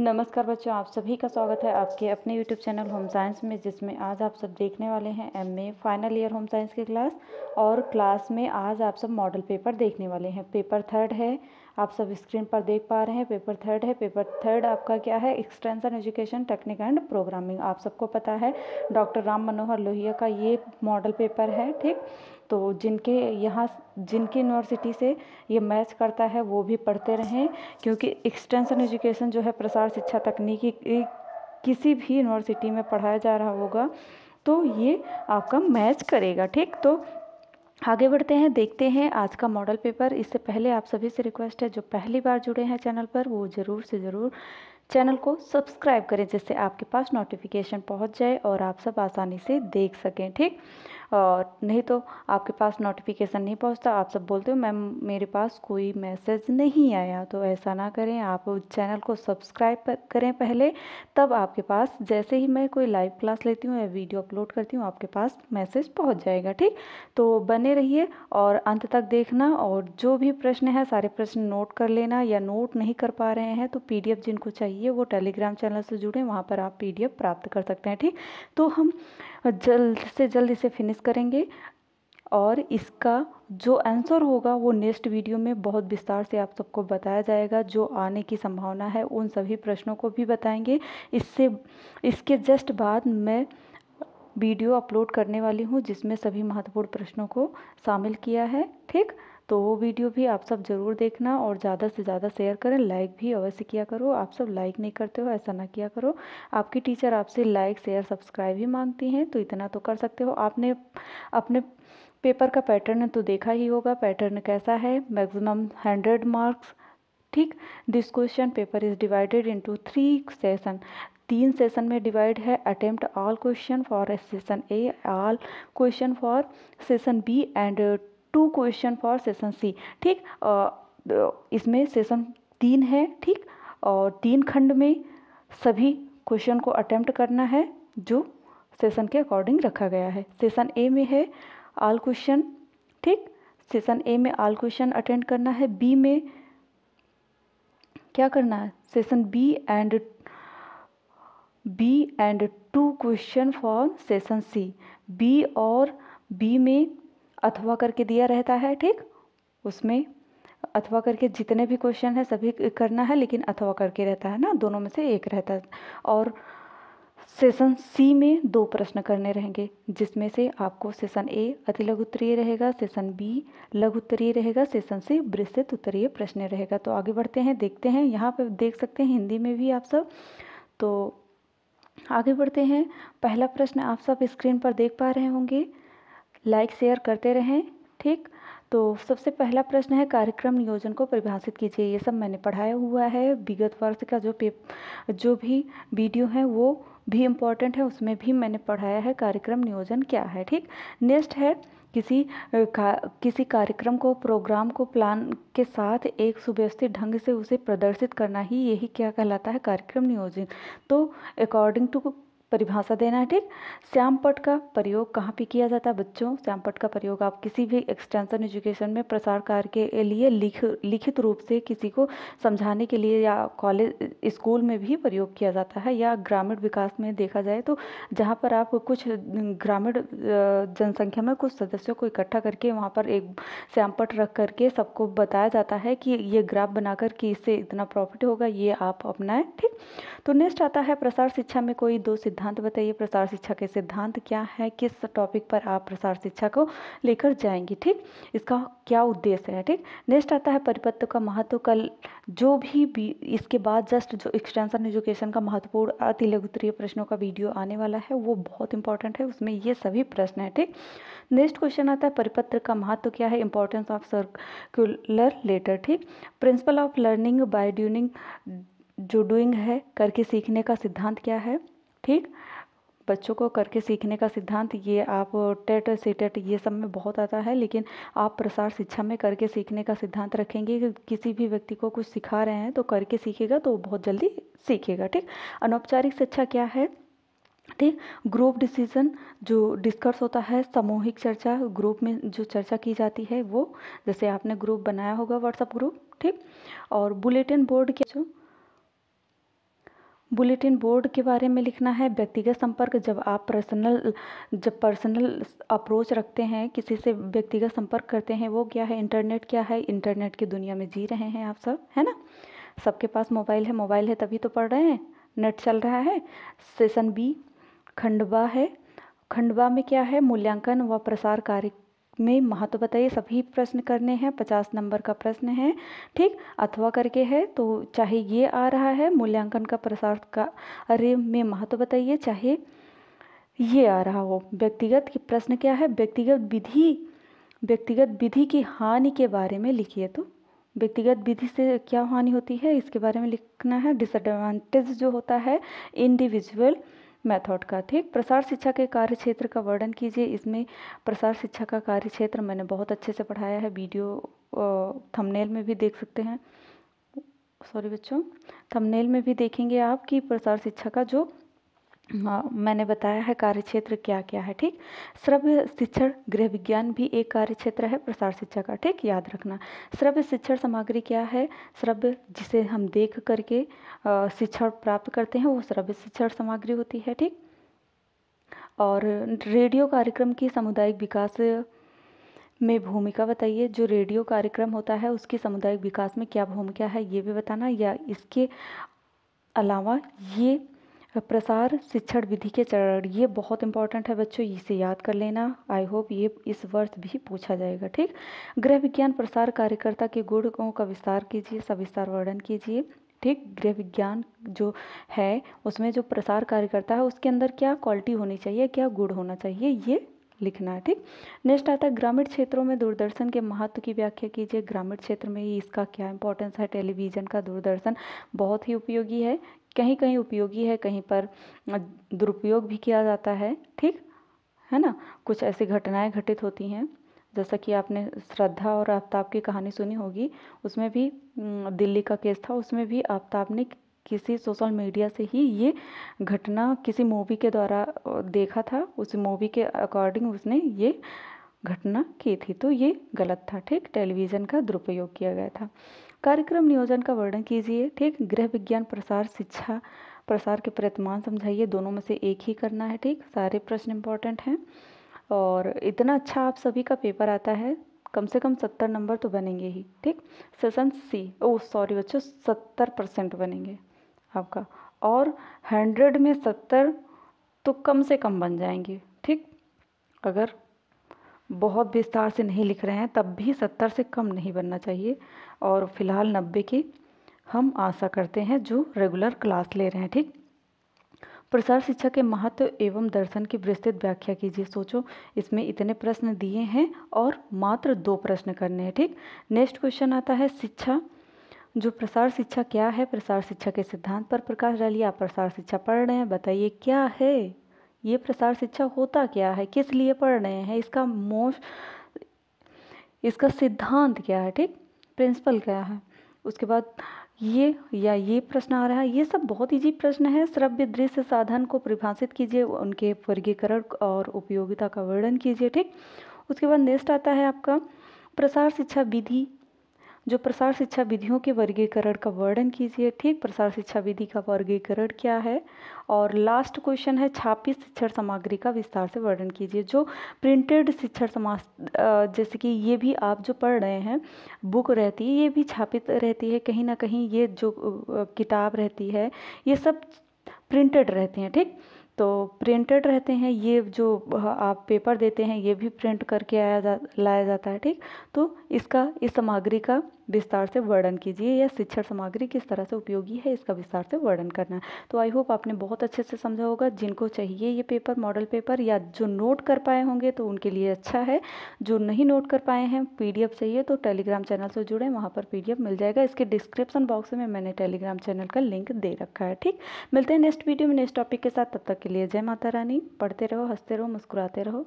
नमस्कार बच्चों, आप सभी का स्वागत है आपके अपने YouTube चैनल होम साइंस में, जिसमें आज आप सब देखने वाले हैं MA final year home science की क्लास। और क्लास में आज आप सब मॉडल पेपर देखने वाले हैं। पेपर थर्ड है, आप सब स्क्रीन पर देख पा रहे हैं। पेपर थर्ड है। पेपर थर्ड आपका क्या है? Extension education technique and programming. आप सबको पता है डॉक्टर राम मनोहर लोहिया का ये मॉडल पेपर है। ठीक, तो जिनकी यूनिवर्सिटी से ये मैच करता है वो भी पढ़ते रहें, क्योंकि एक्सटेंशन एजुकेशन जो है प्रसार शिक्षा तकनीकी किसी भी यूनिवर्सिटी में पढ़ाया जा रहा होगा तो ये आपका मैच करेगा। ठीक, तो आगे बढ़ते हैं, देखते हैं आज का मॉडल पेपर। इससे पहले आप सभी से रिक्वेस्ट है, जो पहली बार जुड़े हैं चैनल पर वो ज़रूर से ज़रूर चैनल को सब्सक्राइब करें, जिससे आपके पास नोटिफिकेशन पहुंच जाए और आप सब आसानी से देख सकें। ठीक, और नहीं तो आपके पास नोटिफिकेशन नहीं पहुंचता, आप सब बोलते हो मैम मेरे पास कोई मैसेज नहीं आया। तो ऐसा ना करें, आप चैनल को सब्सक्राइब करें पहले, तब आपके पास जैसे ही मैं कोई लाइव क्लास लेती हूँ या वीडियो अपलोड करती हूँ आपके पास मैसेज पहुँच जाएगा। ठीक, तो बने रहिए और अंत तक देखना, और जो भी प्रश्न है सारे प्रश्न नोट कर लेना, या नोट नहीं कर पा रहे हैं तो PDF जिनको चाहिए वो टेलीग्राम चैनल से जुड़े, वहाँ पर आप PDF प्राप्त कर सकते हैं। ठीक, तो हम जल्द से जल्द इसे फिनिश करेंगे और इसका जो आंसर होगा वो नेक्स्ट वीडियो में बहुत विस्तार से आप सबको बताया जाएगा। जो आने की संभावना है उन सभी प्रश्नों को भी बताएंगे। इसके जस्ट बाद मैं वीडियो अपलोड करने वाली हूँ जिसमें सभी महत्वपूर्ण प्रश्नों को शामिल किया है। ठीक, तो वो वीडियो भी आप सब ज़रूर देखना और ज़्यादा से ज़्यादा शेयर करें, लाइक भी अवश्य किया करो। आप सब लाइक नहीं करते हो, ऐसा ना किया करो। आपकी टीचर आपसे लाइक शेयर सब्सक्राइब ही मांगती हैं, तो इतना तो कर सकते हो। आपने अपने पेपर का पैटर्न तो देखा ही होगा, पैटर्न कैसा है। Maximum 100 marks. ठीक, this question paper is divided into 3 session. 3 session में डिवाइड है। Attempt all question for session A, all question for session B and 2 question for session C. ठीक, इसमें सेशन 3 है। ठीक, और 3 खंड में सभी क्वेश्चन को अटेम्प्ट करना है जो सेशन के अकॉर्डिंग रखा गया है। सेशन ए में है ऑल क्वेश्चन। ठीक, सेशन ए में ऑल क्वेश्चन अटेंड करना है। बी में क्या करना है? Session B and 2 question for session C. B और बी में अथवा करके दिया रहता है। ठीक, उसमें अथवा करके जितने भी क्वेश्चन है सभी करना है, लेकिन अथवा करके रहता है ना, दोनों में से एक रहता है। और सेशन सी में 2 प्रश्न करने रहेंगे, जिसमें से आपको सेशन ए अति लघु उत्तरीय रहेगा, सेशन बी लघु उत्तरीय रहेगा, सेशन सी विस्तृत उत्तरीय प्रश्न रहेगा। तो आगे बढ़ते हैं, देखते हैं। यहाँ पर देख सकते हैं हिंदी में भी आप सब। तो आगे बढ़ते हैं। पहला प्रश्न आप सब स्क्रीन पर देख पा रहे होंगे, लाइक शेयर करते रहें। ठीक, तो सबसे पहला प्रश्न है कार्यक्रम नियोजन को परिभाषित कीजिए। ये सब मैंने पढ़ाया हुआ है। विगत वर्ष का जो भी वीडियो है वो भी इम्पोर्टेंट है, उसमें भी मैंने पढ़ाया है कार्यक्रम नियोजन क्या है। ठीक, नेक्स्ट है किसी कार्यक्रम को, प्रोग्राम को प्लान के साथ एक सुव्यवस्थित ढंग से उसे प्रदर्शित करना ही यही क्या कहलाता है? कार्यक्रम नियोजन। तो अकॉर्डिंग टू परिभाषा देना है। ठीक, श्यामपट्ट का प्रयोग कहाँ पे किया जाता है बच्चों? श्यामपट्ट का प्रयोग आप किसी भी एक्सटेंशन एजुकेशन में प्रसार कार्य के लिए लिखित रूप से किसी को समझाने के लिए, या कॉलेज स्कूल में भी प्रयोग किया जाता है, या ग्रामीण विकास में देखा जाए तो जहाँ पर आप कुछ ग्रामीण जनसंख्या में कुछ सदस्यों को इकट्ठा करके वहाँ पर एक श्यामपट्ट रख करके सबको बताया जाता है कि ये ग्राफ बनाकर कि इससे इतना प्रॉफिट होगा, ये आप अपनाएं। ठीक, तो नेक्स्ट आता है प्रसार शिक्षा में कोई 2 सिद्धांत बताइए। प्रसार शिक्षा के सिद्धांत क्या है? किस टॉपिक पर आप प्रसार शिक्षा को लेकर जाएंगी? ठीक, इसका क्या उद्देश्य है? ठीक, नेक्स्ट आता है परिपत्र का महत्व। कल जो भी इसके बाद जस्ट जो एक्सटेंशन एजुकेशन का महत्वपूर्ण अति लघु उत्तरीय प्रश्नों का वीडियो आने वाला है वो बहुत इंपॉर्टेंट है, उसमें ये सभी प्रश्न है। ठीक, नेक्स्ट क्वेश्चन आता है परिपत्र का महत्व क्या है? Importance of circular letter. ठीक, principle of learning by doing, जो डूइंग है करके सीखने का सिद्धांत क्या है? ठीक, बच्चों को करके सीखने का सिद्धांत ये आप टेट सीटेट ये सब में बहुत आता है, लेकिन आप प्रसार शिक्षा में करके सीखने का सिद्धांत रखेंगे कि किसी भी व्यक्ति को कुछ सिखा रहे हैं तो करके सीखेगा तो बहुत जल्दी सीखेगा। ठीक, अनौपचारिक शिक्षा क्या है? ठीक, ग्रुप डिसीजन जो डिस्कस होता है, सामूहिक चर्चा, ग्रुप में जो चर्चा की जाती है वो, जैसे आपने ग्रुप बनाया होगा व्हाट्सएप ग्रुप। ठीक, और बुलेटिन बोर्ड के जो बुलेटिन बोर्ड के बारे में लिखना है। व्यक्तिगत संपर्क, जब आप पर्सनल अप्रोच रखते हैं, किसी से व्यक्तिगत संपर्क करते हैं, वो क्या है? इंटरनेट क्या है? इंटरनेट की दुनिया में जी रहे हैं आप सब, है ना? सबके पास मोबाइल है तभी तो पढ़ रहे हैं, नेट चल रहा है। सेशन बी खंडवा है। खंडवा में क्या है? मूल्यांकन व प्रसार कार्य में महत्व बताइए। सभी प्रश्न करने हैं, 50 नंबर का प्रश्न है, ठीक। अथवा करके है तो चाहे ये आ रहा है मूल्यांकन का प्रसार कार्य में महत्व बताइए, चाहे ये आ रहा हो। व्यक्तिगत की प्रश्न क्या है? व्यक्तिगत विधि की हानि के बारे में लिखिए। तो व्यक्तिगत विधि से क्या हानि होती है, इसके बारे में लिखना है। डिसएडवांटेज जो होता है इंडिविजुअल मेथड का, ठीक। प्रसार शिक्षा के कार्य क्षेत्र का वर्णन कीजिए। इसमें प्रसार शिक्षा का कार्य क्षेत्र मैंने बहुत अच्छे से पढ़ाया है, वीडियो थंबनेल में भी देख सकते हैं। सॉरी बच्चों, थंबनेल में भी देखेंगे आप कि प्रसार शिक्षा का जो मैंने बताया है कार्य क्षेत्र क्या क्या है, ठीक। श्रव्य शिक्षण गृह विज्ञान भी एक कार्य क्षेत्र है प्रसार शिक्षा का, ठीक, याद रखना। श्रव्य शिक्षण सामग्री क्या है? श्रव्य जिसे हम देख करके शिक्षण प्राप्त करते हैं वो श्रव्य शिक्षण सामग्री होती है, ठीक। और रेडियो कार्यक्रम की सामुदायिक विकास में भूमिका बताइए। जो रेडियो कार्यक्रम होता है उसकी सामुदायिक विकास में क्या भूमिका है ये भी बताना। या इसके अलावा ये प्रसार शिक्षण विधि के चरण, ये बहुत इंपॉर्टेंट है बच्चों, इसे याद कर लेना। आई होप ये इस वर्ष भी पूछा जाएगा, ठीक। गृह विज्ञान प्रसार कार्यकर्ता के गुणों का विस्तार कीजिए, सविस्तार वर्णन कीजिए, ठीक। गृह विज्ञान जो है उसमें जो प्रसार कार्यकर्ता है उसके अंदर क्या क्वालिटी होनी चाहिए, क्या गुण होना चाहिए, ये लिखना है, ठीक। नेक्स्ट आता है ग्रामीण क्षेत्रों में दूरदर्शन के महत्व की व्याख्या कीजिए। ग्रामीण क्षेत्र में इसका क्या इंपॉर्टेंस है? टेलीविज़न का, दूरदर्शन बहुत ही उपयोगी है, कहीं कहीं उपयोगी है, कहीं पर दुरुपयोग भी किया जाता है, ठीक है ना। कुछ ऐसी घटनाएं घटित होती हैं, जैसा कि आपने श्रद्धा और आफ्ताब की कहानी सुनी होगी, उसमें भी दिल्ली का केस था, उसमें भी आफ्ताब ने किसी सोशल मीडिया से ही ये घटना किसी मूवी के द्वारा देखा था, उस मूवी के अकॉर्डिंग उसने ये घटना की थी, तो ये गलत था, ठीक। टेलीविज़न का दुरुपयोग किया गया था। कार्यक्रम नियोजन का वर्णन कीजिए, ठीक। गृह विज्ञान प्रसार शिक्षा प्रसार के प्रतिमान समझाइए, दोनों में से एक ही करना है, ठीक। सारे प्रश्न इंपॉर्टेंट हैं और इतना अच्छा आप सभी का पेपर आता है, कम से कम 70 नंबर तो बनेंगे ही, ठीक। सेशन सी, ओह सॉरी बच्चों, 70% बनेंगे आपका, और 100 में 70 तो कम से कम बन जाएंगे, ठीक। अगर बहुत विस्तार से नहीं लिख रहे हैं तब भी 70 से कम नहीं बनना चाहिए, और फिलहाल 90 की हम आशा करते हैं जो रेगुलर क्लास ले रहे हैं, ठीक। प्रसार शिक्षा के महत्व एवं दर्शन की विस्तृत व्याख्या कीजिए। सोचो, इसमें इतने प्रश्न दिए हैं और मात्र 2 प्रश्न करने हैं, ठीक। नेक्स्ट क्वेश्चन आता है शिक्षा, जो प्रसार शिक्षा क्या है? प्रसार शिक्षा के सिद्धांत पर प्रकाश डालिए। आप प्रसार शिक्षा पढ़ रहे हैं, बताइए क्या है ये प्रसार शिक्षा, होता क्या है, किस लिए पढ़ रहे हैं, इसका सिद्धांत क्या है, ठीक, प्रिंसिपल क्या है। उसके बाद ये प्रश्न आ रहा है, ये सब बहुत इजी प्रश्न है। श्रव्य दृश्य साधन को परिभाषित कीजिए, उनके वर्गीकरण और उपयोगिता का वर्णन कीजिए, ठीक। उसके बाद नेक्स्ट आता है आपका प्रसार शिक्षा विधि, जो प्रसार शिक्षा विधियों के वर्गीकरण का वर्णन कीजिए, ठीक। प्रसार शिक्षा विधि का वर्गीकरण क्या है। और लास्ट क्वेश्चन है छापी शिक्षण सामग्री का विस्तार से वर्णन कीजिए। जो प्रिंटेड शिक्षण जैसे कि ये भी आप जो पढ़ रहे हैं बुक रहती है, ये भी छापित रहती है कहीं ना कहीं, ये जो किताब रहती है ये सब प्रिंटेड रहते हैं, ठीक। तो प्रिंटेड रहते हैं, ये जो आप पेपर देते हैं ये भी प्रिंट करके लाया जाता है, ठीक। तो इस सामग्री का विस्तार से वर्णन कीजिए, या शिक्षण सामग्री किस तरह से उपयोगी है इसका विस्तार से वर्णन करना है। तो आई होप आपने बहुत अच्छे से समझा होगा। जिनको चाहिए ये पेपर, मॉडल पेपर, या जो नोट कर पाए होंगे तो उनके लिए अच्छा है, जो नहीं नोट कर पाए हैं PDF चाहिए तो टेलीग्राम चैनल से जुड़े, वहाँ पर PDF मिल जाएगा। इसके डिस्क्रिप्शन बॉक्स में मैंने टेलीग्राम चैनल का लिंक दे रखा है, ठीक। मिलते हैं नेक्स्ट वीडियो में नेक्स्ट टॉपिक के साथ, तब तक के लिए जय माता रानी। पढ़ते रहो, हंसते रहो, मुस्कुराते रहो।